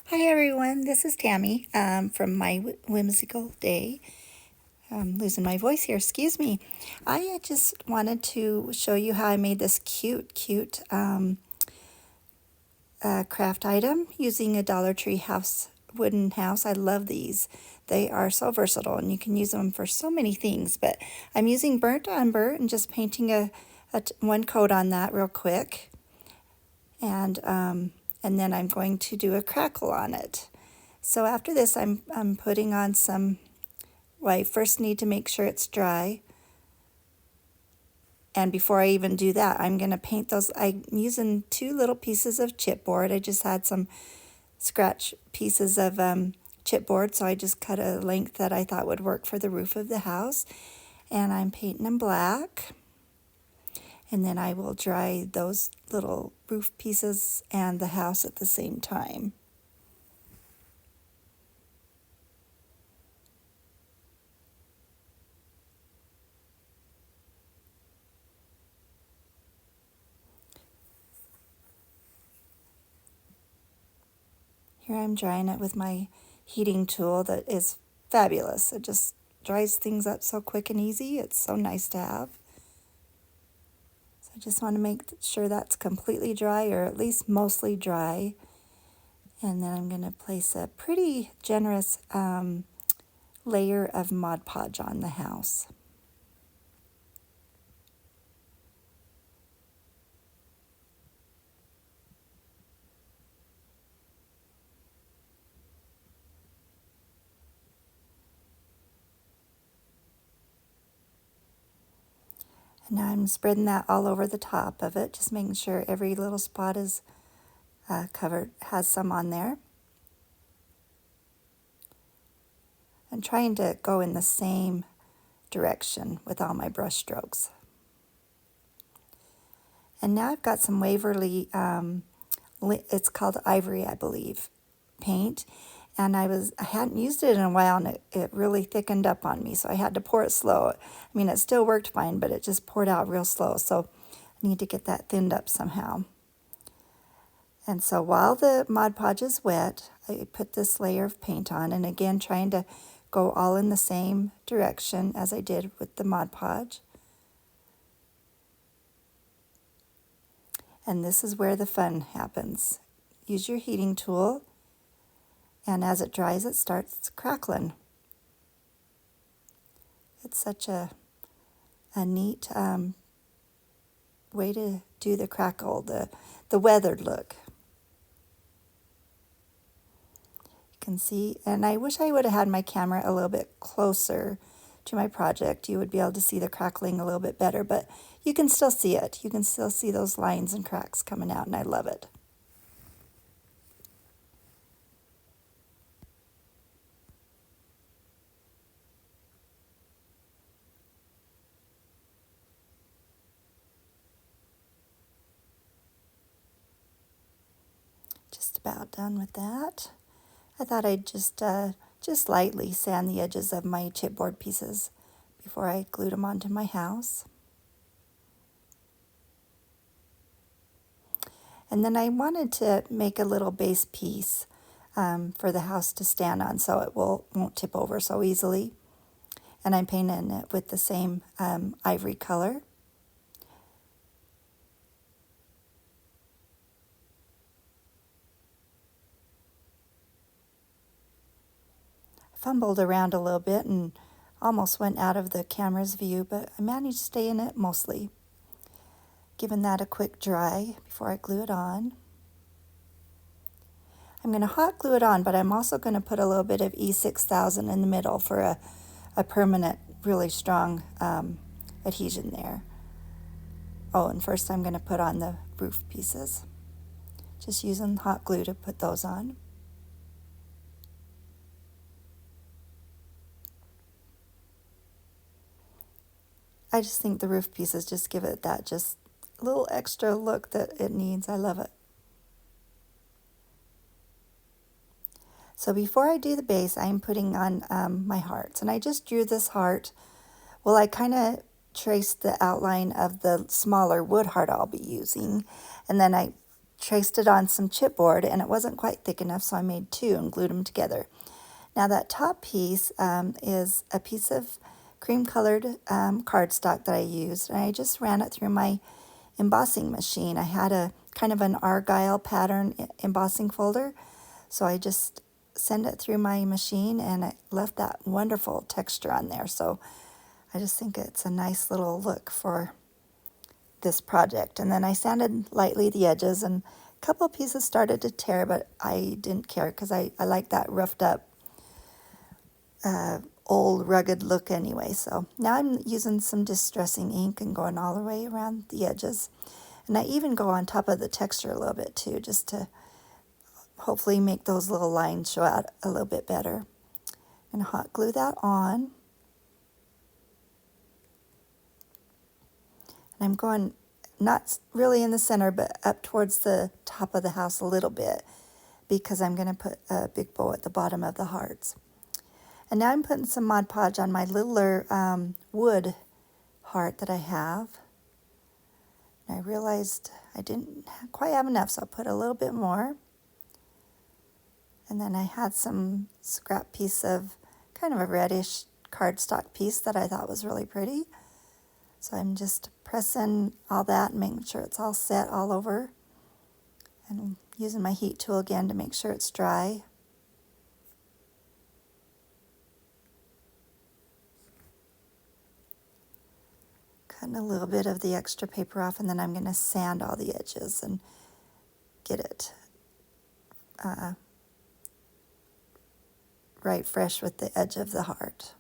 Hi everyone, this is Tammy from My Whimsical Day. I'm losing my voice here, excuse me. I just wanted to show you how I made this cute craft item using a Dollar Tree house, wooden house. I love these. They are so versatile and you can use them for so many things, but I'm using burnt umber and just painting one coat on that real quick. And then I'm going to do a crackle on it. So after this, I'm putting on some, well, I first need to make sure it's dry. And before I even do that, I'm going to paint those. I'm using two little pieces of chipboard. I just had some scratch pieces of chipboard, so I just cut a length that I thought would work for the roof of the house. And I'm painting them black. And then I will dry those little roof pieces and the house at the same time. Here I'm drying it with my heating tool that is fabulous. It just dries things up so quick and easy. It's so nice to have. So I just want to make sure that's completely dry, or at least mostly dry. And then I'm going to place a pretty generous layer of Mod Podge on the house. And now I'm spreading that all over the top of it, just making sure every little spot is covered, has some on there. And trying to go in the same direction with all my brush strokes. And now I've got some Waverly, it's called Ivory, I believe, paint. And I hadn't used it in a while, and it really thickened up on me, so I had to pour it slow. I mean, it still worked fine, but it just poured out real slow, so I need to get that thinned up somehow. And so while the Mod Podge is wet, I put this layer of paint on, and again, trying to go all in the same direction as I did with the Mod Podge. And this is where the fun happens. Use your heating tool, and as it dries, it starts crackling. It's such a neat way to do the crackle, the weathered look. You can see, and I wish I would have had my camera a little bit closer to my project. You would be able to see the crackling a little bit better, but you can still see it. You can still see those lines and cracks coming out, and I love it. Just about done with that. I thought I'd just lightly sand the edges of my chipboard pieces before I glued them onto my house. And then I wanted to make a little base piece for the house to stand on, so it won't tip over so easily. And I'm painting it with the same ivory color. I fumbled around a little bit and almost went out of the camera's view, but I managed to stay in it mostly. Giving that a quick dry before I glue it on. I'm going to hot glue it on, but I'm also going to put a little bit of E6000 in the middle for a permanent, really strong adhesion there. Oh, and first I'm going to put on the roof pieces. Just using hot glue to put those on. I just think the roof pieces just give it that just little extra look that it needs. I love it. So before I do the base, I'm putting on my hearts. And I just drew this heart. Well, I kind of traced the outline of the smaller wood heart I'll be using. And then I traced it on some chipboard, and it wasn't quite thick enough, so I made two and glued them together. Now that top piece is a piece of cream-colored cardstock that I used, and I just ran it through my embossing machine. I had a kind of an argyle pattern embossing folder, so I just sent it through my machine, and it left that wonderful texture on there. So I just think it's a nice little look for this project. And then I sanded lightly the edges, and a couple of pieces started to tear, but I didn't care because I like that roughed up old rugged look anyway. So now I'm using some distressing ink and going all the way around the edges. And I even go on top of the texture a little bit too, just to hopefully make those little lines show out a little bit better. And hot glue that on. And I'm going not really in the center, but up towards the top of the house a little bit, because I'm going to put a big bow at the bottom of the hearts. And now I'm putting some Mod Podge on my littler wood heart that I have. And I realized I didn't quite have enough, so I put a little bit more. And then I had some scrap piece of kind of a reddish cardstock piece that I thought was really pretty. So I'm just pressing all that and making sure it's all set all over. And using my heat tool again to make sure it's dry. Cutting a little bit of the extra paper off, and then I'm going to sand all the edges and get it right fresh with the edge of the heart.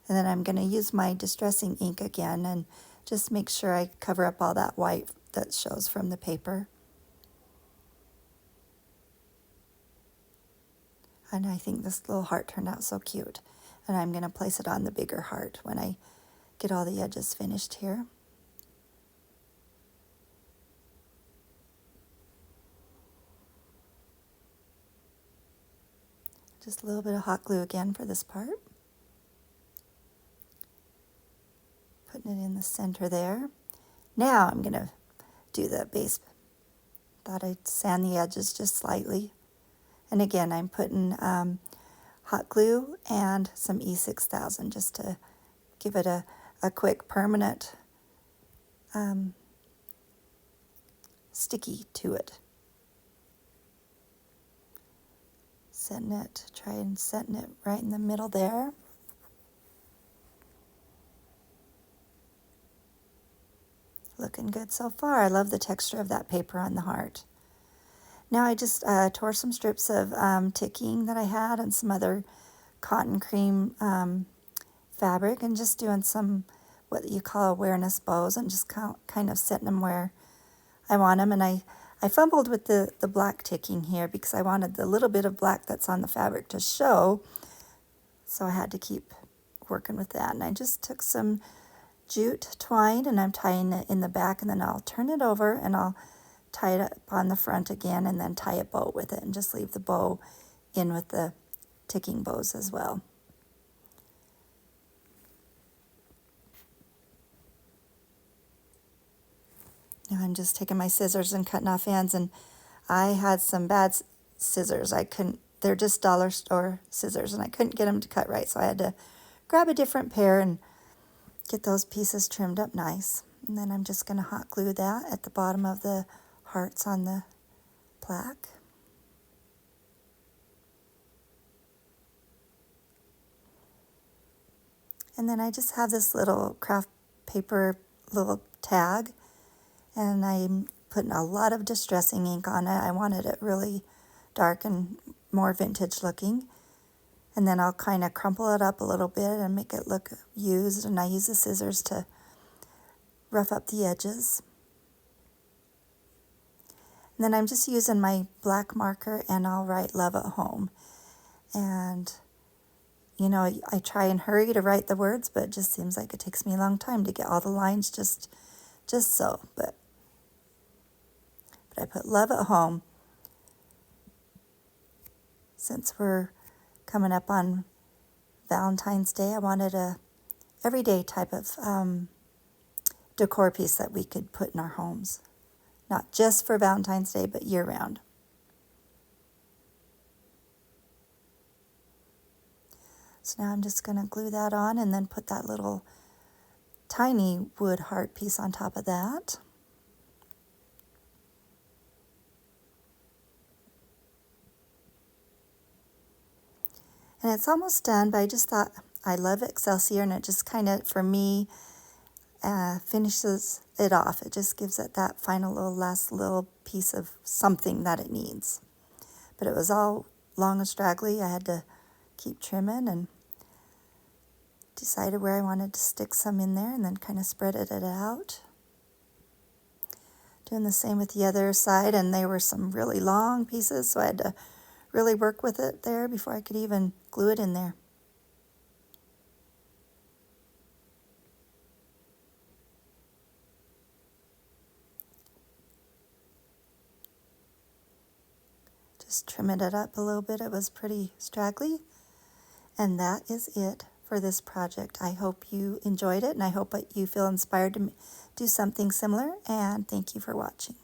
And then I'm going to use my distressing ink again and just make sure I cover up all that white that shows from the paper. And I think this little heart turned out so cute. And I'm going to place it on the bigger heart when I get all the edges finished here. Just a little bit of hot glue again for this part. Putting it in the center there. Now I'm going to do the base. Thought I'd sand the edges just slightly. And again, I'm putting hot glue and some E6000 just to give it a quick permanent sticky to it. Setting it right in the middle there. Looking good so far. I love the texture of that paper on the heart. Now I just tore some strips of ticking that I had and some other cotton cream fabric, and just doing some what you call awareness bows and just kind of setting them where I want them. And I fumbled with the black ticking here because I wanted the little bit of black that's on the fabric to show, so I had to keep working with that. And I just took some jute twine and I'm tying it in the back, and then I'll turn it over and I'll tie it up on the front again and then tie a bow with it and just leave the bow in with the ticking bows as well. Now I'm just taking my scissors and cutting off ends, and I had some bad scissors. They're just dollar store scissors, and I couldn't get them to cut right, so I had to grab a different pair and get those pieces trimmed up nice. And then I'm just going to hot glue that at the bottom of the hearts on the plaque. And then I just have this little craft paper little tag, and I'm putting a lot of distressing ink on it. I wanted it really dark and more vintage looking. And then I'll kind of crumple it up a little bit and make it look used, and I use the scissors to rough up the edges. And then I'm just using my black marker, and I'll write "Love at Home." And you know, I try and hurry to write the words, but it just seems like it takes me a long time to get all the lines just so. But I put "Love at Home." Since we're coming up on Valentine's Day, I wanted a everyday type of decor piece that we could put in our homes. not just for Valentine's Day, but year-round. So now I'm just going to glue that on and then put that little tiny wood heart piece on top of that. And it's almost done, but I just thought I love Excelsior, and it just kind of, for me, finishes it off. It just gives it that final last little piece of something that it needs. But it was all long and straggly. I had to keep trimming and decided where I wanted to stick some in there and then kind of spreaded it out. Doing the same with the other side, and they were some really long pieces, so I had to really work with it there before I could even glue it in there. Just trimming it up a little bit. It was pretty straggly. And that is it for this project. I hope you enjoyed it, and I hope that you feel inspired to do something similar, and thank you for watching.